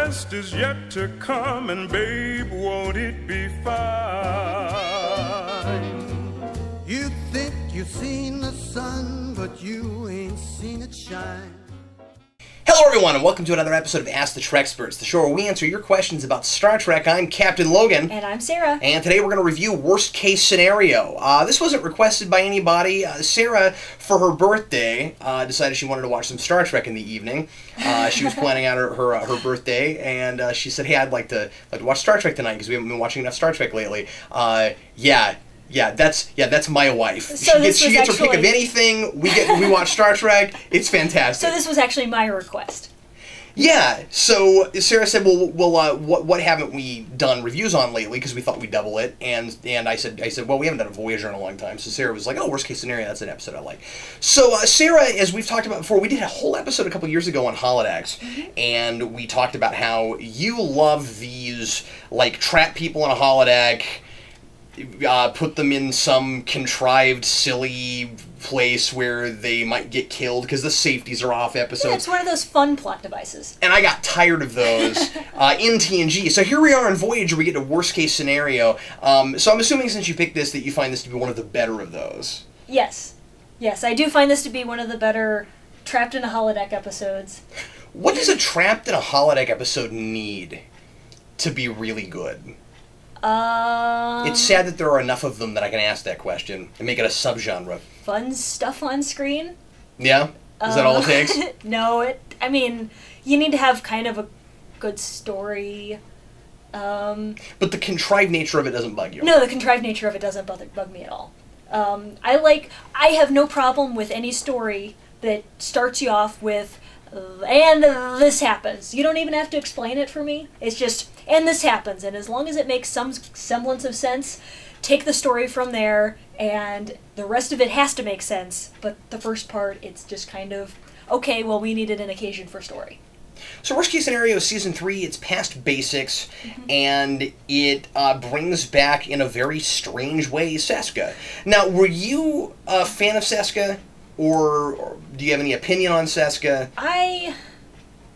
best is yet to come, and babe, won't it be fine? You think you've seen the sun, but you ain't seen it shine. Hello everyone, and welcome to another episode of Ask the Treksperts, the show where we answer your questions about Star Trek. I'm Captain Logan. And I'm Sarah. And today we're going to review Worst Case Scenario. This wasn't requested by anybody. Sarah, for her birthday, decided she wanted to watch some Star Trek in the evening. She was planning out her birthday, and she said, hey, I'd like to watch Star Trek tonight, because we haven't been watching enough Star Trek lately. Yeah, that's my wife. So she gets her pick of anything. We watch Star Trek. It's fantastic. So this was actually my request. Yeah. So Sarah said, "Well, what haven't we done reviews on lately? Because we thought we'd double it." And I said, well, we haven't done a Voyager in a long time. So Sarah was like, "Oh, worst case scenario. That's an episode I like." So Sarah, as we've talked about before, we did a whole episode a couple years ago on holodecks, and we talked about how you love these, like, trap people in a holodeck. Put them in some contrived, silly place where they might get killed because the safeties are off episodes. Yeah, it's one of those fun plot devices. And I got tired of those in TNG. So here we are in Voyager, we get a worst case scenario. So I'm assuming since you picked this that you find this to be one of the better of those. Yes. Yes, I do find this to be one of the better trapped in a holodeck episodes. What does a trapped in a holodeck episode need to be really good? It's sad that there are enough of them that I can ask that question and make it a subgenre. Fun stuff on screen? Yeah? Is that all it takes? No, I mean, you need to have kind of a good story. But the contrived nature of it doesn't bug you? No, the contrived nature of it doesn't bug me at all. I have no problem with any story that starts you off with, and this happens. You don't even have to explain it for me. It's just, and this happens. And as long as it makes some semblance of sense, take the story from there, and the rest of it has to make sense. But the first part, it's just kind of, okay, well, we needed an occasion for story. So Worst Case Scenario is Season 3, it's past basics, and it brings back, in a very strange way, Seska. Now, were you a fan of Seska? Or do you have any opinion on Seska? I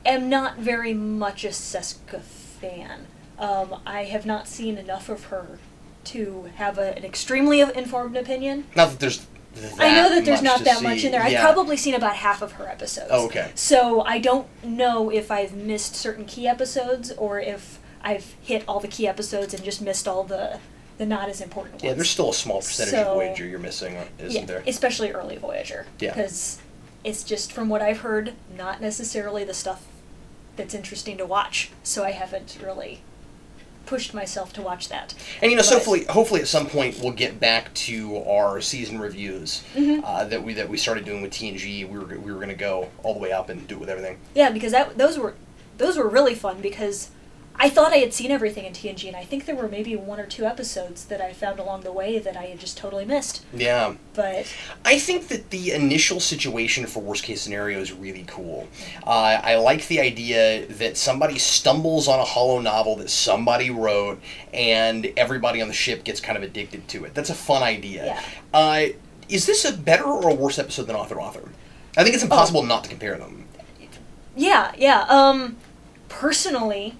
am not very much a Seska fan. I have not seen enough of her to have an extremely informed opinion. Not that there's I know that there's not that much in there. Yeah. I've probably seen about half of her episodes. Oh, okay. So I don't know if I've missed certain key episodes or if I've hit all the key episodes and just missed all the not as important ones. Yeah, there's still a small percentage of Voyager you're missing, isn't there? Especially early Voyager. Yeah. Because it's just, from what I've heard, not necessarily the stuff that's interesting to watch. So I haven't really pushed myself to watch that. And, you know, so hopefully at some point we'll get back to our season reviews that we started doing with TNG. We were going to go all the way up and do it with everything. Yeah, because those were really fun, because I thought I had seen everything in TNG, and I think there were maybe 1 or 2 episodes that I found along the way that I had just totally missed. Yeah. But I think that the initial situation for Worst Case Scenario is really cool. I like the idea that somebody stumbles on a holo novel that somebody wrote, and everybody on the ship gets kind of addicted to it. That's a fun idea. Yeah. Is this a better or a worse episode than Author-Author? I think it's impossible not to compare them. Yeah. Personally,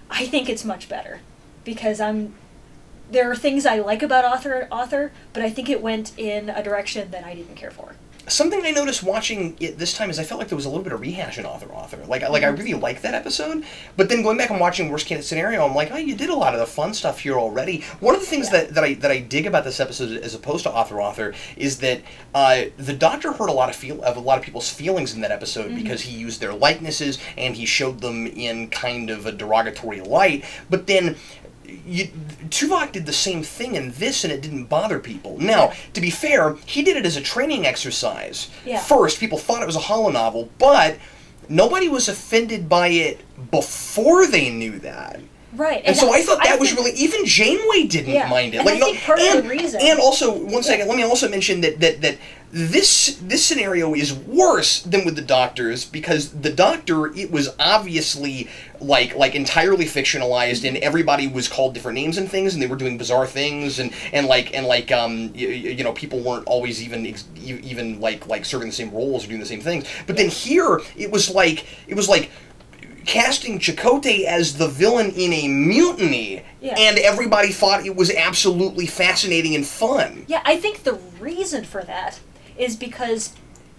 I think it's much better, because there are things I like about Author, but I think it went in a direction that I didn't care for. Something I noticed watching it this time is I felt like there was a little bit of rehash in Author. Like I really liked that episode, but then going back and watching Worst Case Scenario, I'm like, oh, you did a lot of the fun stuff here already. One of the things that I dig about this episode, as opposed to Author, is that the Doctor hurt a lot of people's feelings in that episode because he used their likenesses and he showed them in kind of a derogatory light. But then Tuvok did the same thing in this, and it didn't bother people. Now, to be fair, he did it as a training exercise. Yeah. First, people thought it was a holonovel, but nobody was offended by it before they knew that. Right. And so I thought that was really... Even Janeway didn't mind it. And I think part of the reason... And also, one second, let me also mention that this scenario is worse than with the Doctors, because the Doctor, it was obviously like entirely fictionalized, and everybody was called different names and things, and they were doing bizarre things, and you know, people weren't always even like serving the same roles or doing the same things. But then here it was like casting Chakotay as the villain in a mutiny, and everybody thought it was absolutely fascinating and fun. Yeah, I think the reason for that is because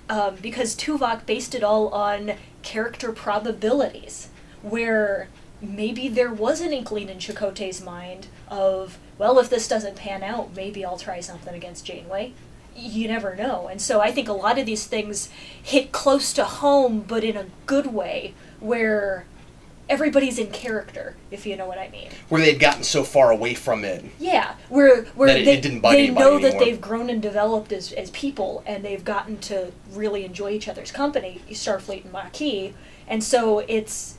Tuvok based it all on character probabilities, where maybe there was an inkling in Chakotay's mind of, well, if this doesn't pan out, maybe I'll try something against Janeway. You never know. And so I think a lot of these things hit close to home, but in a good way, where everybody's in character, if you know what I mean. Where they'd gotten so far away from it. Yeah, where that it didn't bug they know anymore. that they've grown and developed as people, and they've gotten to really enjoy each other's company, Starfleet and Maquis, and so it's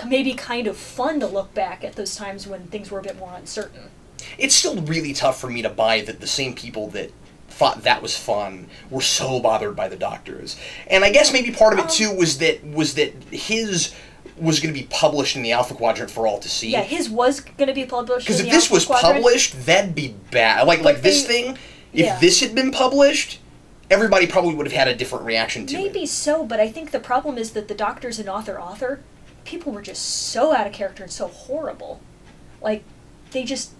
maybe kind of fun to look back at those times when things were a bit more uncertain. It's still really tough for me to buy that the same people that thought that was fun were so bothered by the Doctors. And I guess maybe part of it too was that his was going to be published in the Alpha Quadrant for all to see. Yeah, his was going to be published in the Alpha Quadrant. Because if this was published, that'd be bad. Like this thing, if this had been published, everybody probably would have had a different reaction to it. Maybe so, but I think the problem is that the Doctors and author, people were just so out of character and so horrible. Like, they just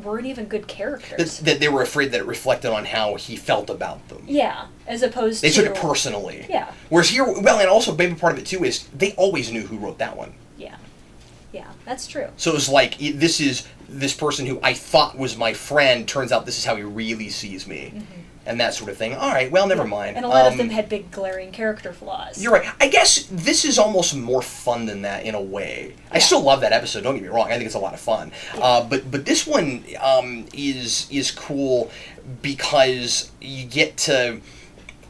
weren't even good characters. That they were afraid that it reflected on how he felt about them. Yeah, as opposed to... They took it to... personally. Yeah. Whereas here, well, and also maybe part of it too is they always knew who wrote that one. Yeah. Yeah, that's true. So it was like, this person who I thought was my friend, turns out this is how he really sees me. Mm-hmm. And that sort of thing. All right, well, never mind. And a lot of them had big glaring character flaws. You're right. I guess this is almost more fun than that in a way. Yeah. I still love that episode, don't get me wrong. I think it's a lot of fun. Yeah. But this one is cool because you get to...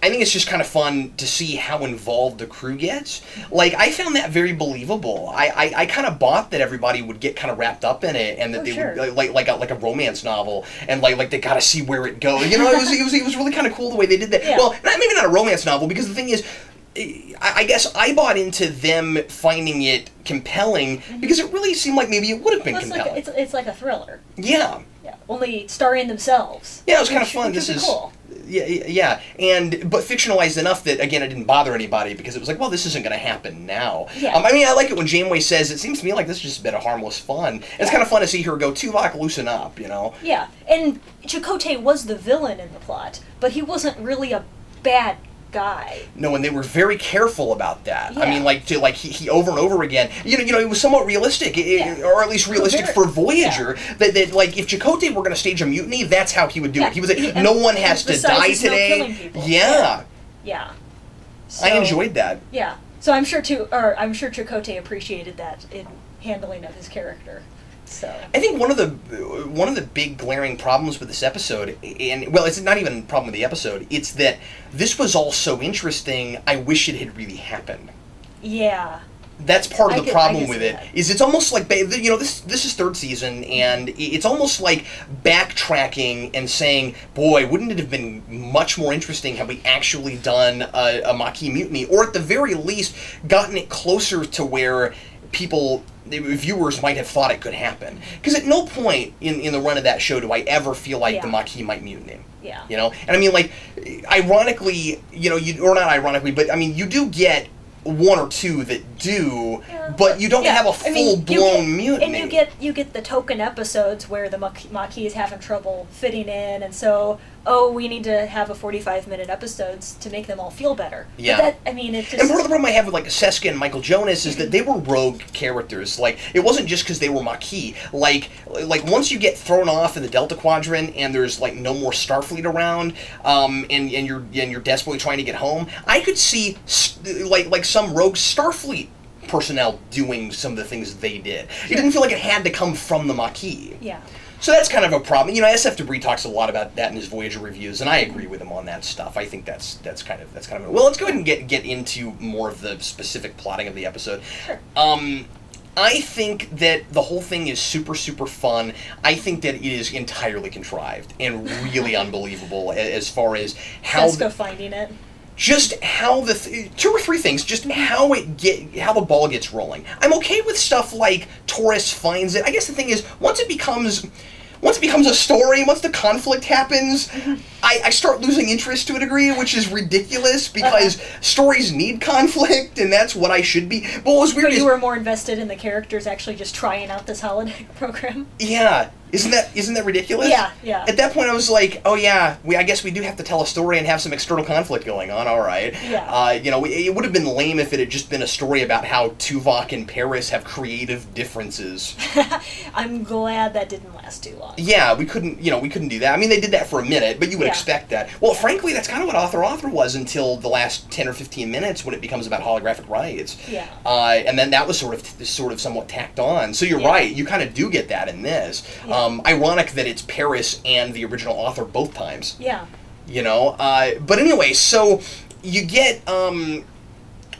I think it's just kind of fun to see how involved the crew gets. Like, I found that very believable. I kind of bought that everybody would get kind of wrapped up in it, and that they would like a romance novel, and like they got to see where it goes. You know, it was really kind of cool the way they did that. Yeah. Well, maybe not a romance novel, because the thing is, I guess I bought into them finding it compelling because it really seemed like maybe it would have been compelling. It's like a thriller. Yeah. Yeah. Only starring themselves. Yeah, it was kind of fun. This is cool. Yeah, but fictionalized enough that, again, it didn't bother anybody because it was like, well, this isn't going to happen now. Yeah. I mean, I like it when Janeway says, it seems to me like this is just a bit of harmless fun. It's kind of fun to see her go, Tuvok, loosen up, you know? Yeah, and Chakotay was the villain in the plot, but he wasn't really a bad guy. No, and they were very careful about that. Yeah. I mean, he over and over again. You know, it was somewhat realistic, or at least realistic for Voyager. Yeah. That like if Chakotay were going to stage a mutiny, that's how he would do it. He was like, no one has to die today. Yeah. Yeah. So, I enjoyed that. Yeah. So I'm sure Chakotay appreciated that in handling of his character. So I think one of the big glaring problems with this episode, and well, it's not even a problem with the episode, it's that this was all so interesting, I wish it had really happened. Yeah. That's part of the problem with it. Is it's almost like, you know, this is third season, and it's almost like backtracking and saying, boy, wouldn't it have been much more interesting had we actually done a Maquis mutiny, or at the very least gotten it closer to where viewers might have thought it could happen. Because at no point in the run of that show do I ever feel like the Maquis might mutiny. Yeah. You know? And I mean, like, ironically, you know, or not ironically, but I mean, you do get one or two that do, but you don't have a full-blown mutiny. And you get the token episodes where the Maquis is having trouble fitting in, and so, we need to have a 45-minute episodes to make them all feel better. Yeah. But that, I mean, it just... And part of the problem I have with, like, Seska and Michael Jonas is that they were rogue characters. Like, it wasn't just because they were Maquis. Like, once you get thrown off in the Delta Quadrant and there's, like, no more Starfleet around, and you're desperately trying to get home, I could see, like some rogue Starfleet personnel doing some of the things that they did. It didn't feel like it had to come from the Maquis. Yeah. So that's kind of a problem. You know, SF Debris talks a lot about that in his Voyager reviews, and I agree with him on that stuff. I think that's kind of well. Let's go ahead and get into more of the specific plotting of the episode. Sure. I think that the whole thing is super, super fun. I think that it is entirely contrived and really unbelievable as far as how Seska finding it. Just how two or three things, just how the ball gets rolling. I'm okay with stuff like Taurus finds it. I guess the thing is, once it becomes once it becomes a story, once the conflict happens, I start losing interest to a degree, which is ridiculous because stories need conflict, and that's what I should be. But what was weird is you were more invested in the characters actually just trying out this holiday program. Yeah. Isn't that ridiculous? Yeah, yeah. At that point, I was like, oh yeah, I guess we do have to tell a story and have some external conflict going on. All right. Yeah. It would have been lame if it had just been a story about how Tuvok and Paris have creative differences. I'm glad that didn't last too long. Yeah, we couldn't do that. I mean, they did that for a minute, but you would expect that. Well, frankly, that's kind of what Author was until the last 10 or 15 minutes when it becomes about holographic rights. Yeah. And then that was sort of somewhat tacked on. So you're right. You kind of do get that in this. Yeah. Ironic that it's Paris and the original author both times. Yeah. But anyway, so you get so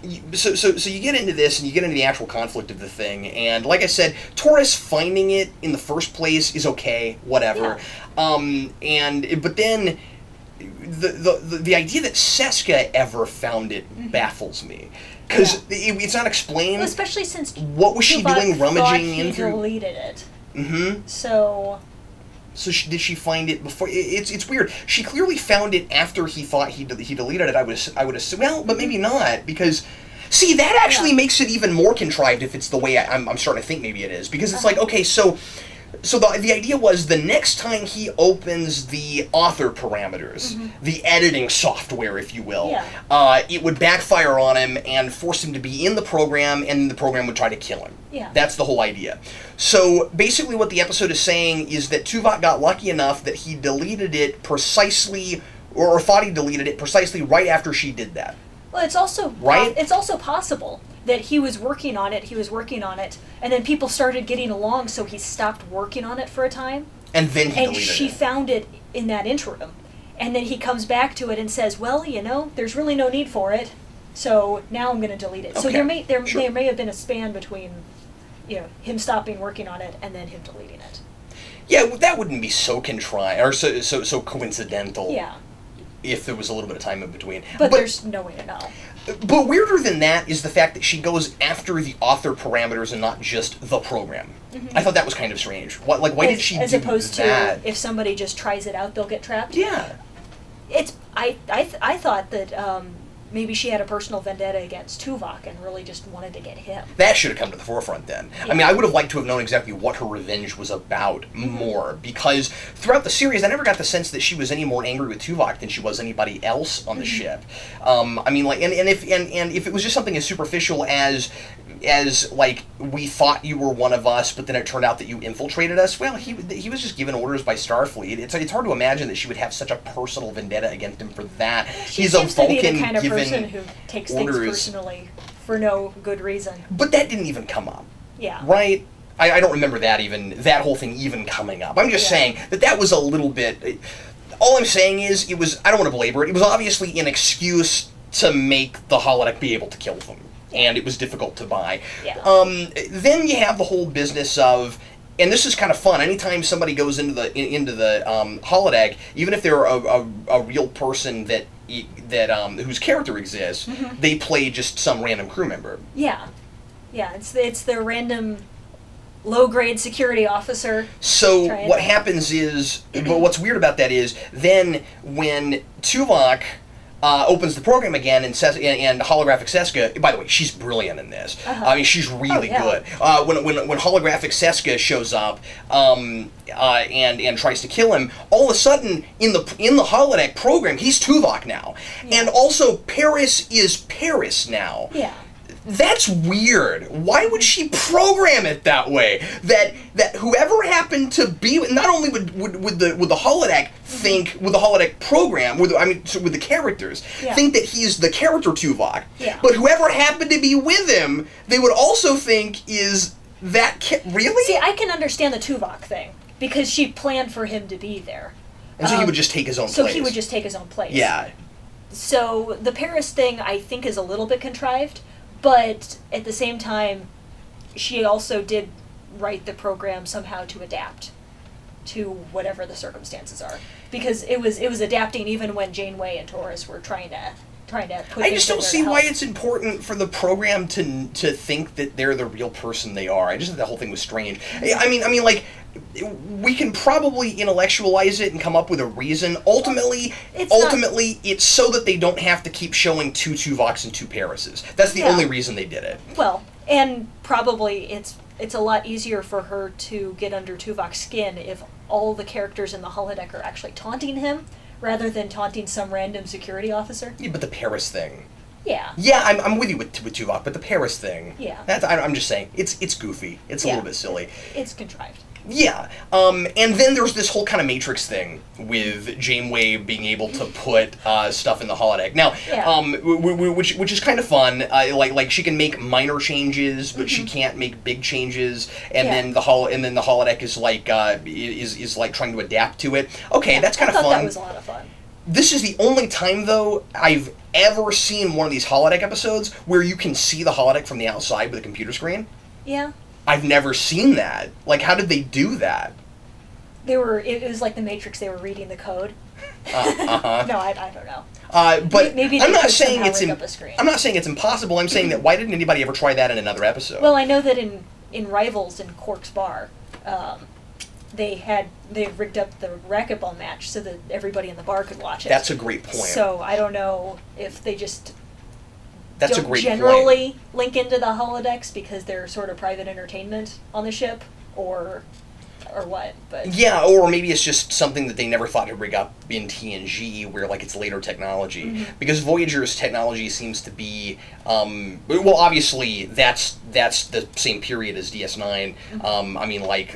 you get into this and you get into the actual conflict of the thing, and like I said, Taurus finding it in the first place is okay, whatever. Yeah. But then the idea that Seska ever found it baffles me. Because it's not explained. Well, especially since what was she doing rummaging in through? Deleted it. Mm-hmm. So did she find it before? It's weird. She clearly found it after he thought he deleted it. I would assume. Well, but maybe not, because see, that actually makes it even more contrived if it's the way I'm starting to think maybe it is, because it's like, okay, so the idea was the next time he opens the author parameters, the editing software, if you will, it would backfire on him and force him to be in the program, and the program would try to kill him. Yeah. That's the whole idea. So basically what the episode is saying is that Tuvok got lucky enough that he deleted it precisely, or thought he deleted it precisely right after she did that. Well, it's also it's also possible that he was working on it, and then people started getting along, so he stopped working on it for a time. And then he deleted it. And she found it in that interim. And then he comes back to it and says, well, there's really no need for it, so now I'm going to delete it. Okay. So there may have been a span between, him stopping working on it and then him deleting it. Yeah, that wouldn't be so contrived, or so coincidental. Yeah. If there was a little bit of time in between. But there's no way to know. But weirder than that is the fact that she goes after the author parameters and not just the program. I thought that was kind of strange. Why did she do that? As opposed to if somebody just tries it out, they'll get trapped? Yeah. I thought that maybe she had a personal vendetta against Tuvok and really just wanted to get him. That should have come to the forefront then. Yeah. I mean, I would have liked to have known exactly what her revenge was about more, because throughout the series, I never got the sense that she was any more angry with Tuvok than she was anybody else on the ship. I mean, like, and if it was just something as superficial as like, we thought you were one of us, but then it turned out that you infiltrated us. Well, he was just given orders by Starfleet. It's hard to imagine that she would have such a personal vendetta against him for that. He's a Vulcan to be the kind of person who takes things personally for no good reason. But that didn't even come up. Yeah. Right? I don't remember that whole thing even coming up. I'm just saying that was a little bit. All I'm saying is I don't want to belabor it. It was obviously an excuse to make the holodeck be able to kill them. And it was difficult to buy. Yeah. Then you have the whole business of, and this is kind of fun. Anytime somebody goes into the holodeck, even if they're a real person that whose character exists, they play just some random crew member. Yeah. Yeah. It's the random low-grade security officer. So what happens is, but what's weird about that is, then when Tuvok opens the program again, and holographic Seska. By the way, she's brilliant in this. I mean, she's really good. When holographic Seska shows up and tries to kill him, all of a sudden in the holodeck program, he's Tuvok now, and also Paris is Paris now. Yeah. That's weird. Why would she program it that way? That whoever happened to be, not only would the holodeck think, with the holodeck program, with the characters, think that he's the character Tuvok, but whoever happened to be with him, they would also think is that really? See, I can understand the Tuvok thing, because she planned for him to be there. And so he would just take his own place. So he would just take his own place. Yeah. So the Paris thing, I think, is a little bit contrived. But at the same time, she also did write the program somehow to adapt to whatever the circumstances are, because it was adapting even when Janeway and Taurus were trying to trying to put I just don't things see in there why to help. it's important for the program to think that they're the real person they are. I just think the whole thing was strange. I mean, like, we can probably intellectualize it and come up with a reason. Ultimately, it's so that they don't have to keep showing two Tuvoks and two Parises. That's the only reason they did it. Well, and probably it's a lot easier for her to get under Tuvok's skin if all the characters in the holodeck are actually taunting him, rather than taunting some random security officer. Yeah, but the Paris thing. Yeah. Yeah, I'm with you with Tuvok, but the Paris thing. Yeah. I'm just saying, it's goofy. It's a little bit silly. It's contrived. Yeah, and then there's this whole kind of Matrix thing with Janeway being able to put stuff in the holodeck. Now, which is kind of fun. Like she can make minor changes, but she can't make big changes. And then the holodeck is like is like trying to adapt to it. Okay, that's kind of fun. I thought that was a lot of fun. This is the only time, though, I've ever seen one of these holodeck episodes where you can see the holodeck from the outside with a computer screen. Yeah. I've never seen that. Like, how did they do that? It was like the Matrix, they were reading the code. No, I don't know. But maybe I'm not saying I'm not saying it's impossible. I'm saying that why didn't anybody ever try that in another episode? Well, I know that in Rivals in Quark's bar, they rigged up the racquetball match so that everybody in the bar could watch it. That's a great point. So I don't know if they just That's don't a great generally point. link into the holodecks because they're sort of private entertainment on the ship, or what. But yeah, or maybe it's just something that they never thought to rig up in TNG, where like it's later technology. Because Voyager's technology seems to be, well, obviously that's the same period as DS9. I mean, like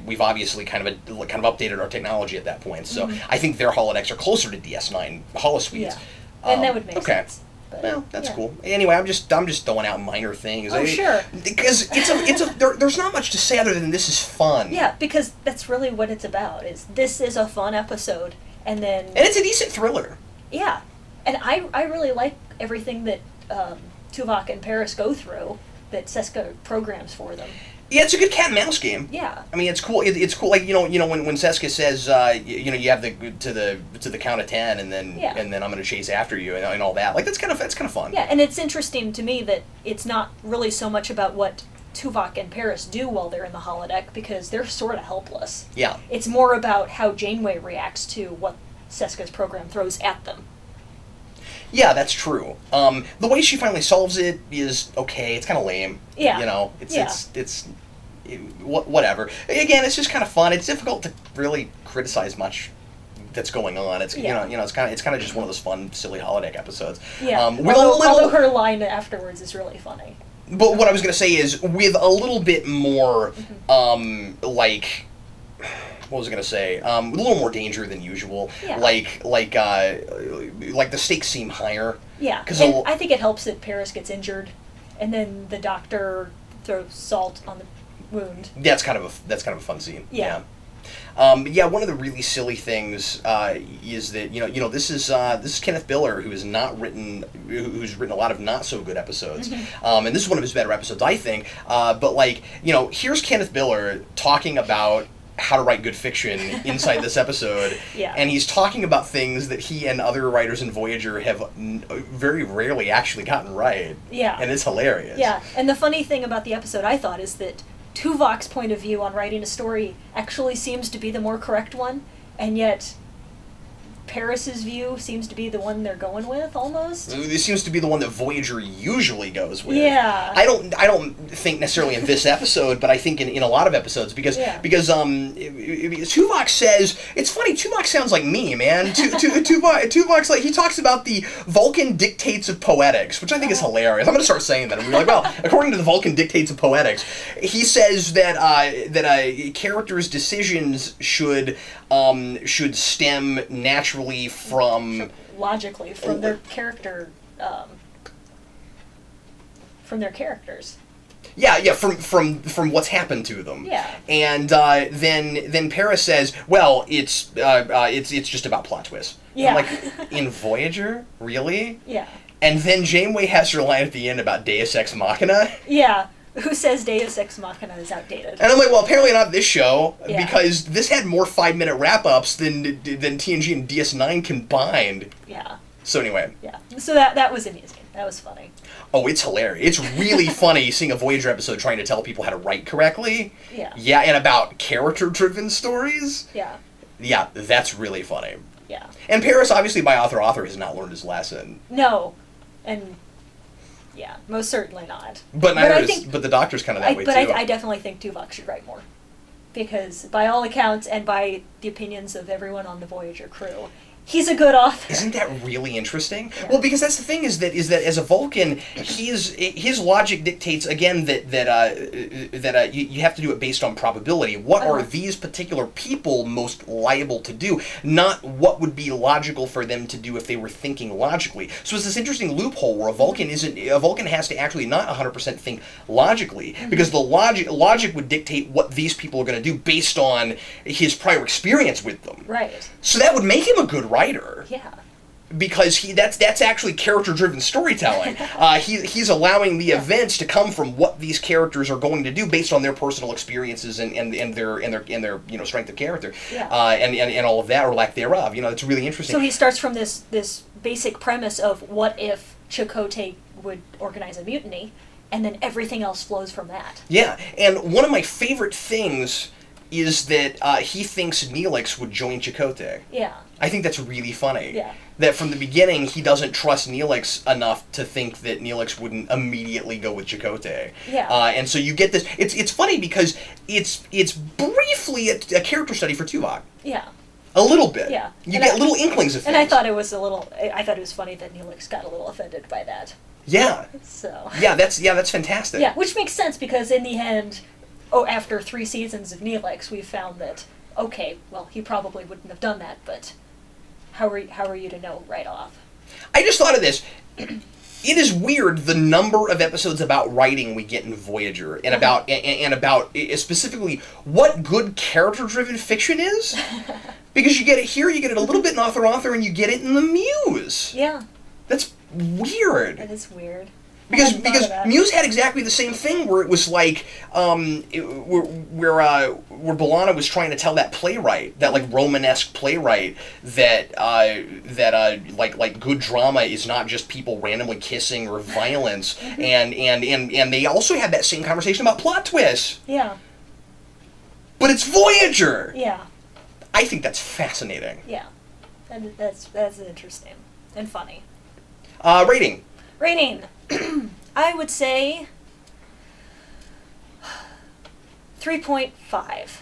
we've obviously kind of updated our technology at that point. So I think their holodecks are closer to DS9 holosuites. Yeah, and that would make sense. But, well, that's cool. Anyway, I'm just throwing out minor things. Oh, sure. Because there's not much to say other than this is fun. Yeah, because that's really what it's about. This is a fun episode, and it's a decent thriller. Yeah, and I really like everything that Tuvok and Paris go through that Seska programs for them. Yeah, it's a good cat and mouse game. Yeah. I mean, it's cool. It's cool. Like when Seska says, you have to the count of 10, and then I'm going to chase after you and all that. Like that's kind of fun. Yeah, and it's interesting to me that it's not really so much about what Tuvok and Paris do while they're in the holodeck because they're sort of helpless. Yeah. It's more about how Janeway reacts to what Seska's program throws at them. Yeah, that's true. The way she finally solves it is okay. It's kind of lame. Yeah. It's whatever. Again, it's just kind of fun. It's difficult to really criticize much that's going on. It's it's kind of just one of those fun, silly holodeck episodes. Yeah. Although her line afterwards is really funny. But what I was going to say is with a little bit more what was I going to say? With a little more danger than usual. Yeah. Like the stakes seem higher. Yeah. And I think it helps that Paris gets injured, and then the doctor throws salt on the wound. That's kind of a fun scene. Yeah. One of the really silly things is that this is Kenneth Biller, who's written a lot of not so good episodes, and this is one of his better episodes, I think. But here's Kenneth Biller talking about how to write good fiction inside this episode, and he's talking about things that he and other writers in Voyager have very rarely actually gotten right. Yeah. And it's hilarious. Yeah, and the funny thing about the episode, I thought, is that Tuvok's point of view on writing a story actually seems to be the more correct one, and yet Paris's view seems to be the one they're going with, almost. This seems to be the one that Voyager usually goes with. Yeah. I don't think necessarily in this episode, but I think in a lot of episodes because Tuvok says, it's funny, Tuvok sounds like me, man. Tuvok's like, he talks about the Vulcan dictates of poetics, which I think is hilarious. I'm going to start saying that. I'm like, well, according to the Vulcan dictates of poetics, he says that a character's decisions should stem naturally logically from their character, from their characters. Yeah, from what's happened to them. Yeah. And then Paris says, well, it's just about plot twists. Yeah. I'm like, in Voyager, really? Yeah. And then Janeway has her line at the end about Deus Ex Machina. Yeah. Who says Deus Ex Machina is outdated? And I'm like, well, apparently not this show, Yeah. because this had more 5-minute wrap-ups than TNG and DS9 combined. Yeah. So anyway. Yeah. So that was amusing. That was funny. Oh, it's hilarious. It's really funny seeing a Voyager episode trying to tell people how to write correctly. Yeah. Yeah, and about character-driven stories. Yeah. Yeah, that's really funny. Yeah. And Paris, obviously, by author, has not learned his lesson. No. And, yeah, most certainly not. But the Doctor's kind of that way, but too. I definitely think Tuvok should write more. Because, by all accounts, and by the opinions of everyone on the Voyager crew, he's a good author. Isn't that really interesting? Yeah. Well, because that's the thing is that as a Vulcan, his logic dictates again that you have to do it based on probability. What are these particular people most liable to do? Not what would be logical for them to do if they were thinking logically. So it's this interesting loophole where a Vulcan has to actually not 100% think logically, because the logic would dictate what these people are going to do based on his prior experience with them. Right. So that would make him a good writer. Yeah. Because that's actually character-driven storytelling. He's allowing the events to come from what these characters are going to do based on their personal experiences and their strength of character. Yeah. And all of that or lack thereof. It's really interesting. So he starts from this basic premise of what if Chakotay would organize a mutiny, and then everything else flows from that. Yeah, and one of my favorite things is that he thinks Neelix would join Chakotay. Yeah. I think that's really funny. Yeah. That from the beginning, he doesn't trust Neelix enough to think that Neelix wouldn't immediately go with Chakotay. Yeah. And so you get this. It's funny because it's briefly a character study for Tuvok. Yeah. A little bit. Yeah. You get little inklings of things. And I thought it was funny that Neelix got a little offended by that. Yeah. So. Yeah, that's fantastic. Yeah, which makes sense because in the end, after 3 seasons of Neelix, we've found that okay, well, he probably wouldn't have done that, but how are you to know right off? I just thought of this. It is weird the number of episodes about writing we get in Voyager, and about specifically what good character-driven fiction is. Because you get it here, you get it a little bit in Author, and you get it in the Muse. Yeah. That's weird. That is weird. Because Muse had exactly the same thing where it was like where B'Elanna was trying to tell that playwright, that like Romanesque playwright, that like good drama is not just people randomly kissing or violence, and they also had that same conversation about plot twists. Yeah. But it's Voyager. Yeah. I think that's fascinating. Yeah. That's interesting and funny. Rating. I would say 3.5.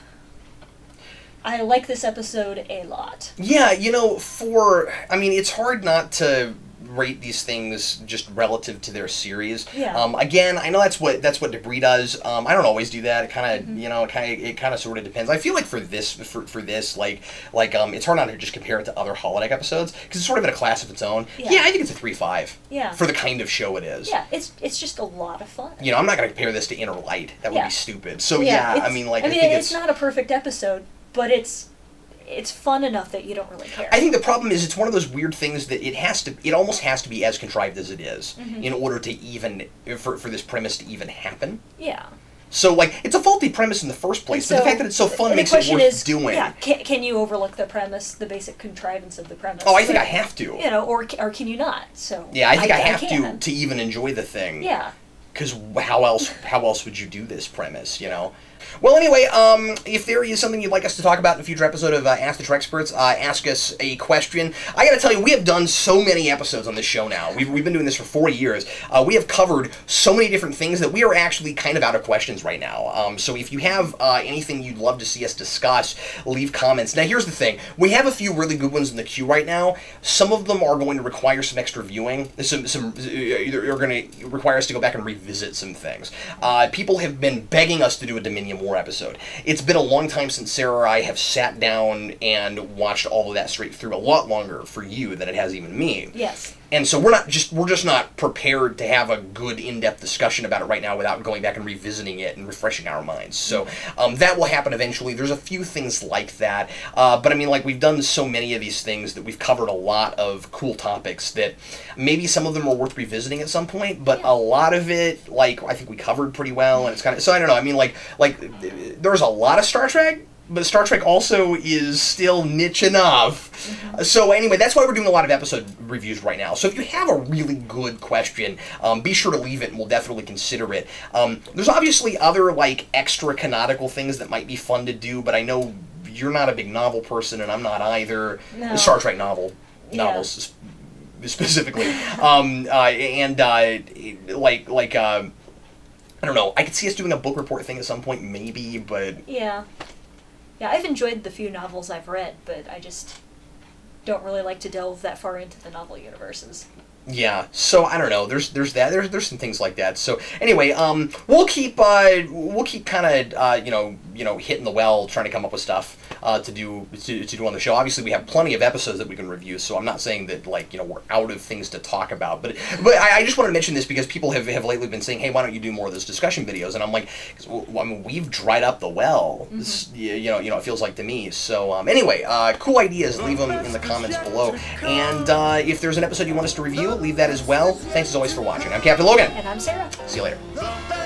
I like this episode a lot. Yeah, it's hard not to rate these things just relative to their series. Yeah. Again, I know that's what Debris does. I don't always do that. It kind of sort of depends. I feel like for this it's hard not to just compare it to other holodeck episodes because it's sort of in a class of its own. Yeah, I think it's a 3.5. Yeah. For the kind of show it is. Yeah, it's just a lot of fun. I'm not going to compare this to Inner Light. That would be stupid. So I think it's not a perfect episode, but it's fun enough that you don't really care. I think the problem is it's one of those weird things that it almost has to be as contrived as it is in order to even for this premise to even happen. Yeah. So it's a faulty premise in the first place, but the fact that it's so fun makes it worth doing. Yeah, can you overlook the premise, the basic contrance of the premise? Oh, I think I have to. Or can you not? So yeah, I think I have to even enjoy the thing. Yeah. Because how else would you do this premise, Well, anyway, if there is something you'd like us to talk about in a future episode of Ask the Treksperts, ask us a question. I gotta tell you, we have done so many episodes on this show now. We've been doing this for 4 years. We have covered so many different things that we are actually kind of out of questions right now. So if you have anything you'd love to see us discuss, leave comments. Now, here's the thing. We have a few really good ones in the queue right now. Some of them are going to require some extra viewing. You're going to require us to go back and revisit some things. People have been begging us to do a Dominion War episode. It's been a long time since Sarah or I have sat down and watched all of that straight through. A lot longer for you than it has even me. Yes. And so we're just not prepared to have a good in-depth discussion about it right now without going back and revisiting it and refreshing our minds. So that will happen eventually. There's a few things like that. But we've done so many of these things that we've covered a lot of cool topics that maybe some of them are worth revisiting at some point, but a lot of it, I think we covered pretty well, and it's kind of, so I don't know, there's a lot of Star Trek, but Star Trek also is still niche enough. So anyway, that's why we're doing a lot of episode reviews right now. So if you have a really good question, be sure to leave it and we'll definitely consider it. There's obviously other, like, extra canonical things that might be fun to do, but I know you're not a big novel person and I'm not either. No. Star Trek novels specifically. I don't know, I could see us doing a book report thing at some point, maybe, but... Yeah. Yeah, I've enjoyed the few novels I've read, but I just don't really like to delve that far into the novel universes. Yeah, so I don't know. There's that. There's some things like that. So anyway, we'll keep kind of hitting the well, trying to come up with stuff to do on the show. Obviously, we have plenty of episodes that we can review. So I'm not saying that we're out of things to talk about. But I just want to mention this because people have lately been saying, hey, why don't you do more of those discussion videos? And I'm like, I mean, we've dried up the well. It feels like to me. So anyway, cool ideas. Leave them in the comments below. And if there's an episode you want us to review, leave that as well. Thanks as always for watching. I'm Captain Logan. And I'm Sarah. See you later. The